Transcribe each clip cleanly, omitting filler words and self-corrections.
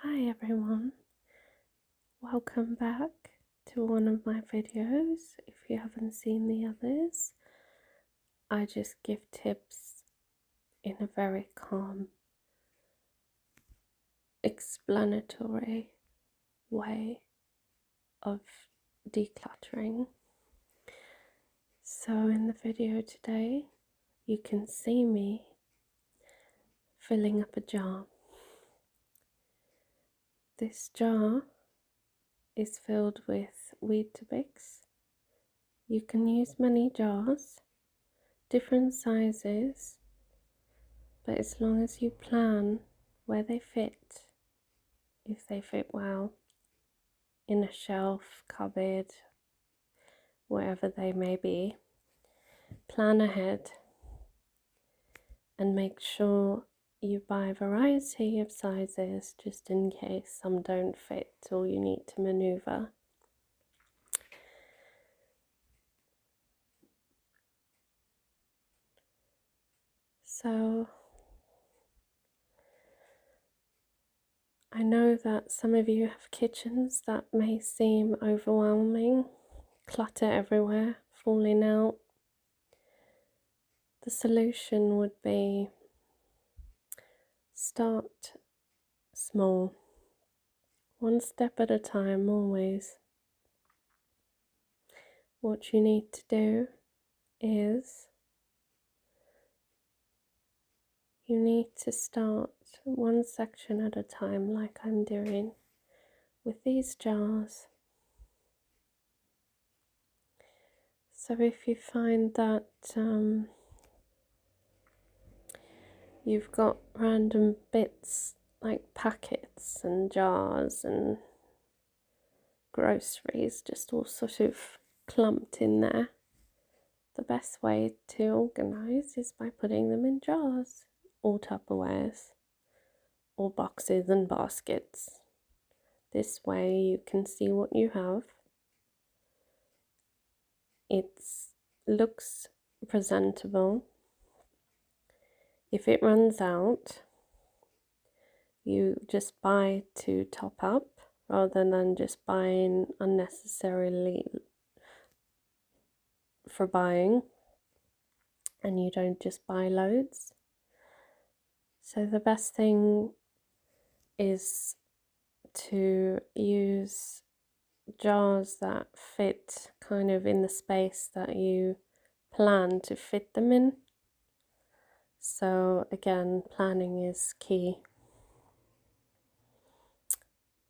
Hi everyone, welcome back to one of my videos. If you haven't seen the others, I just give tips in a very calm, explanatory way of decluttering. So in the video today, you can see me filling up a jar. This jar is filled with Weetabix. You can use many jars, different sizes, but as long as you plan where they fit, if they fit well in a shelf, cupboard, wherever they may be, plan ahead and make sure you buy a variety of sizes just in case some don't fit or you need to maneuver. So I know that some of you have kitchens that may seem overwhelming, clutter everywhere, falling out. The solution would be start small, one step at a time always. What you need to do is you need to start one section at a time, like I'm doing with these jars. So if you find that you've got random bits like packets and jars and groceries just all sort of clumped in there, the best way to organise is by putting them in jars or tupperwares or boxes and baskets. This way you can see what you have. It looks presentable. If it runs out, you just buy to top up rather than just buying unnecessarily for buying, and you don't just buy loads. So the best thing is to use jars that fit kind of in the space that you plan to fit them in. So again, planning is key.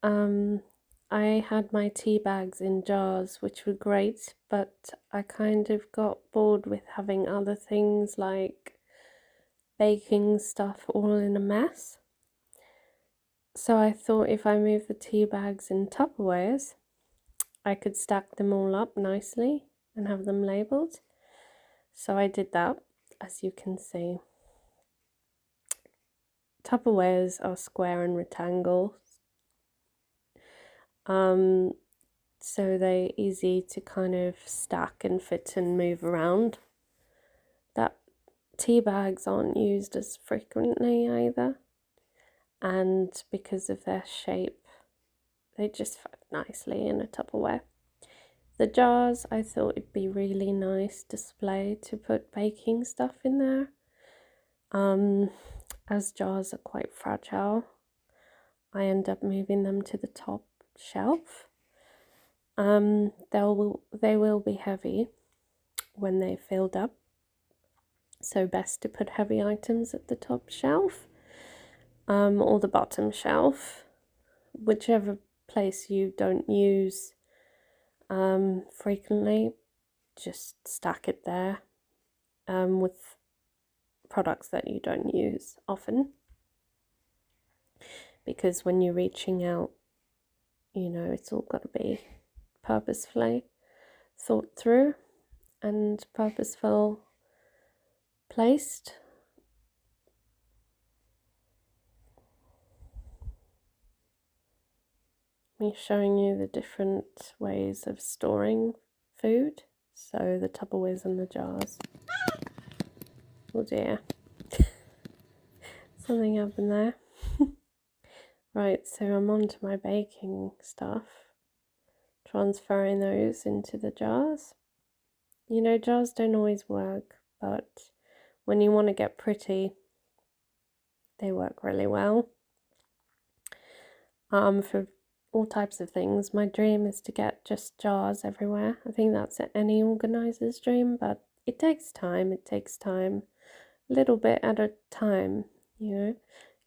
I had my tea bags in jars, which were great, but I kind of got bored with having other things like baking stuff all in a mess. So I thought if I move the tea bags in Tupperwares, I could stack them all up nicely and have them labelled. So I did that, as you can see. Tupperwares are square and rectangle, so they're easy to kind of stack and fit and move around. That tea bags aren't used as frequently either, and because of their shape, they just fit nicely in a Tupperware. The jars, I thought it'd be really nice display to put baking stuff in there. As jars are quite fragile, I end up moving them to the top shelf. They will be heavy when they're filled up, so best to put heavy items at the top shelf, or the bottom shelf, whichever place you don't use frequently. Just stack it there with products that you don't use often, because when you're reaching out, you know, it's all got to be purposefully thought through and purposeful placed. Me showing you the different ways of storing food. So the Tupperwares and the jars. Oh dear, something happened there. Right, so I'm on to my baking stuff, transferring those into the jars. You know, jars don't always work, but when you want to get pretty, they work really well. For all types of things. My dream is to get just jars everywhere. I think that's any organizer's dream, but it takes time. It takes time, a little bit at a time, you know.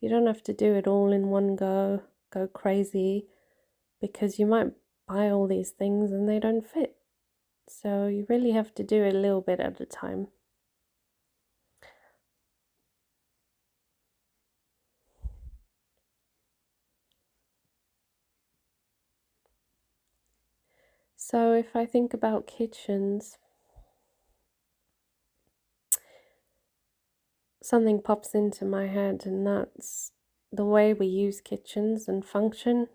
You don't have to do it all in one go crazy, because you might buy all these things and they don't fit. So you really have to do it a little bit at a time. So if I think about kitchens, something pops into my head, and that's the way we use kitchens and function.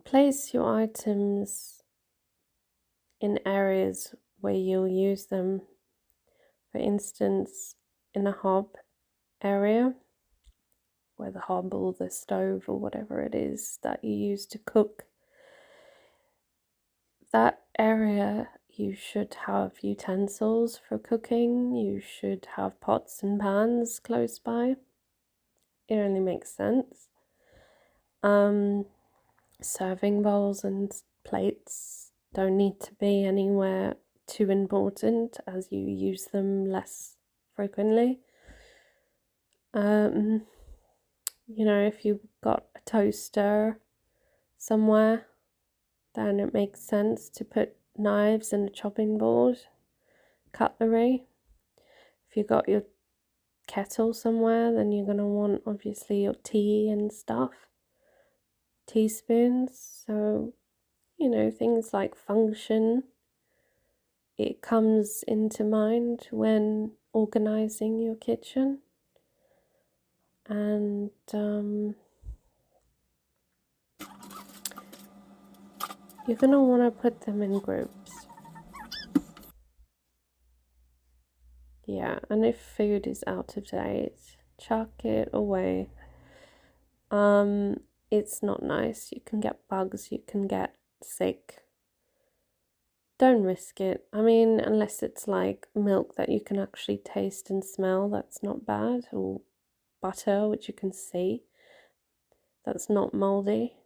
Place your items in areas where you'll use them. For instance, in a hob area, where the hob or the stove or whatever it is that you use to cook, that area you should have utensils for cooking. You should have pots and pans close by. It only makes sense. Serving bowls and plates don't need to be anywhere too important, as you use them less frequently. You know, if you've got a toaster somewhere, then it makes sense to put knives and a chopping board, cutlery. If you've got your kettle somewhere, then you're going to want obviously your tea and stuff, teaspoons. So, you know, things like function, it comes into mind when organizing your kitchen. And you're going to want to put them in groups. Yeah, and if food is out of date, chuck it away. It's not nice. You can get bugs, you can get sick. Don't risk it. I mean, unless it's like milk that you can actually taste and smell, that's not bad, or butter, which you can see, that's not moldy,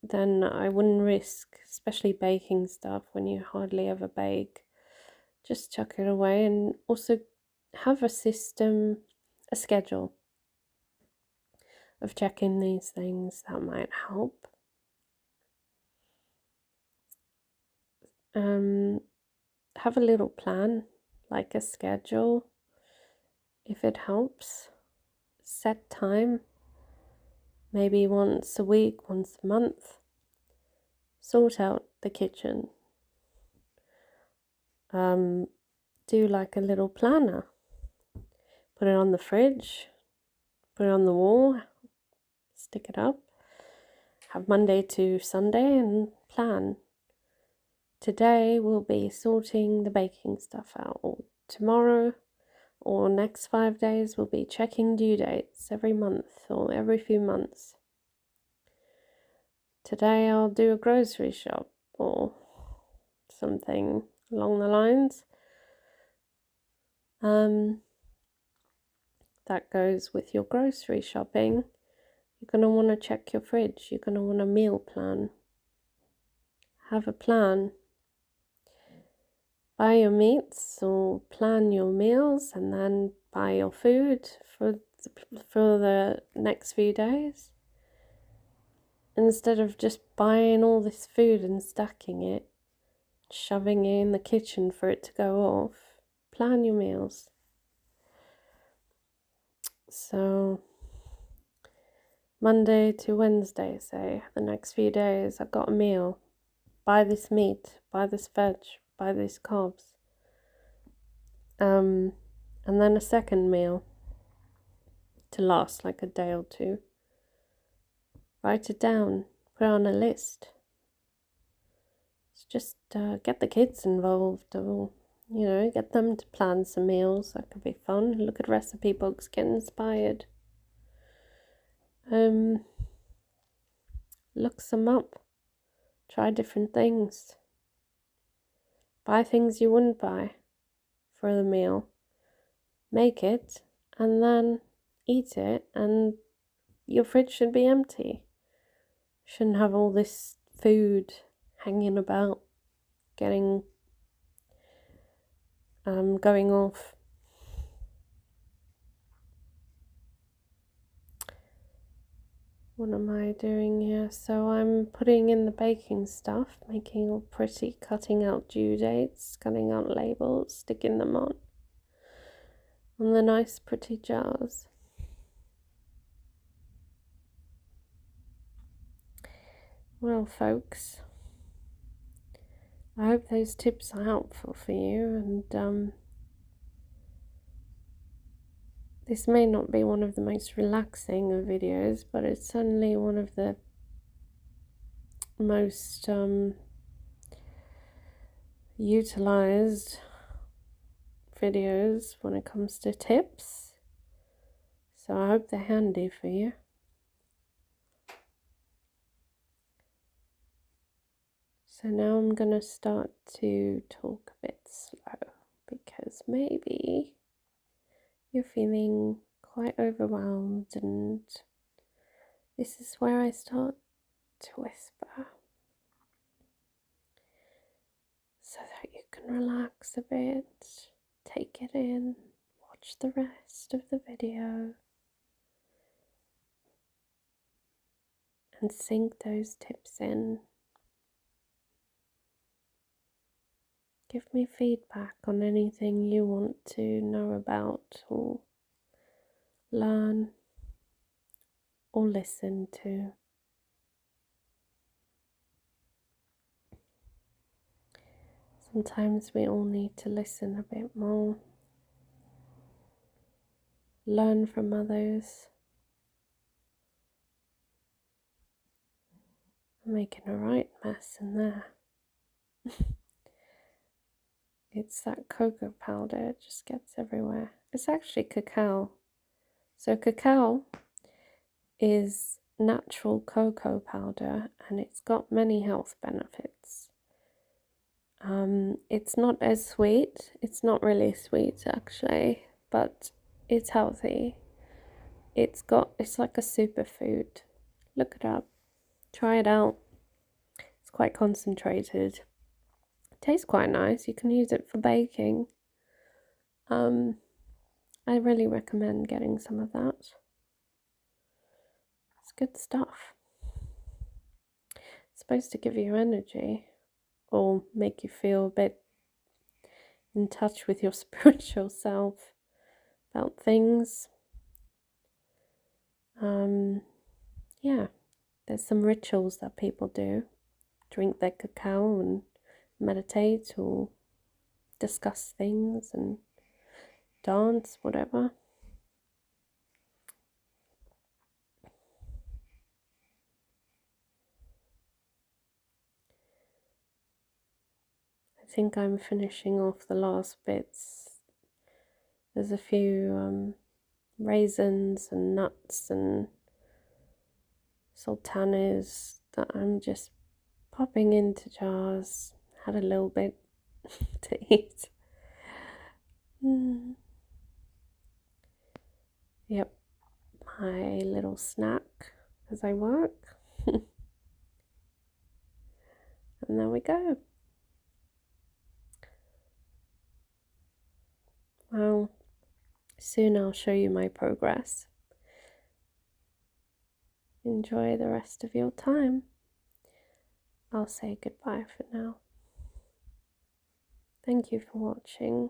then I wouldn't risk, especially baking stuff when you hardly ever bake. Just chuck it away, and also have a system, a schedule of checking these things. That might help. Have a little plan, like a schedule, if it helps. Set time, maybe once a week, once a month. Sort out the kitchen. Do like a little planner. Put it on the fridge, put it on the wall, stick it up. Have Monday to Sunday and plan. Today we'll be sorting the baking stuff out, or tomorrow or next 5 days we'll be checking due dates every month or every few months. Today I'll do a grocery shop or something along the lines. That goes with your grocery shopping. You're going to want to check your fridge. You're going to want a meal plan. Have a plan. Buy your meats or plan your meals, and then buy your food for the next few days. Instead of just buying all this food and stacking it, shoving it in the kitchen for it to go off, plan your meals. So Monday to Wednesday, say, the next few days, I've got a meal. Buy this meat, buy this veg, buy these carbs. And then a second meal to last like a day or two. Write it down, put it on a list. It's just get the kids involved, or, you know, get them to plan some meals. That could be fun. Look at recipe books, get inspired. look some up, try different things, buy things you wouldn't buy for the meal, make it, and then eat it, and your fridge should be empty. Shouldn't have all this food hanging about, getting going off. What am I doing here? So I'm putting in the baking stuff, making it all pretty, cutting out due dates, cutting out labels, sticking them on the nice pretty jars. Well, folks, I hope those tips are helpful for you, and this may not be one of the most relaxing of videos, but it's certainly one of the most utilized videos when it comes to tips, so I hope they're handy for you. So now I'm gonna start to talk a bit slow, because maybe you're feeling quite overwhelmed, and this is where I start to whisper, so that you can relax a bit, take it in, watch the rest of the video, and sink those tips in. Give me feedback on anything you want to know about, or learn, or listen to. Sometimes we all need to listen a bit more, learn from others. I'm making a right mess in there. It's that cocoa powder, it just gets everywhere. It's actually cacao. So cacao is natural cocoa powder, and it's got many health benefits. It's not as sweet. It's not really sweet actually, but it's healthy. It's like a superfood. Look it up. Try it out. It's quite concentrated. It tastes quite nice. You can use it for baking. I really recommend getting some of that. It's good stuff. It's supposed to give you energy, or make you feel a bit in touch with your spiritual self about things. Yeah, there's some rituals that people do. Drink their cacao and meditate, or discuss things and dance, whatever. I think I'm finishing off the last bits. There's a few raisins and nuts and sultanas that I'm just popping into jars. Had a little bit to eat. Yep, my little snack as I work. And there we go. Well, soon I'll show you my progress. Enjoy the rest of your time. I'll say goodbye for now. Thank you for watching.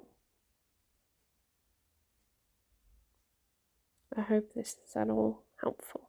I hope this is at all helpful.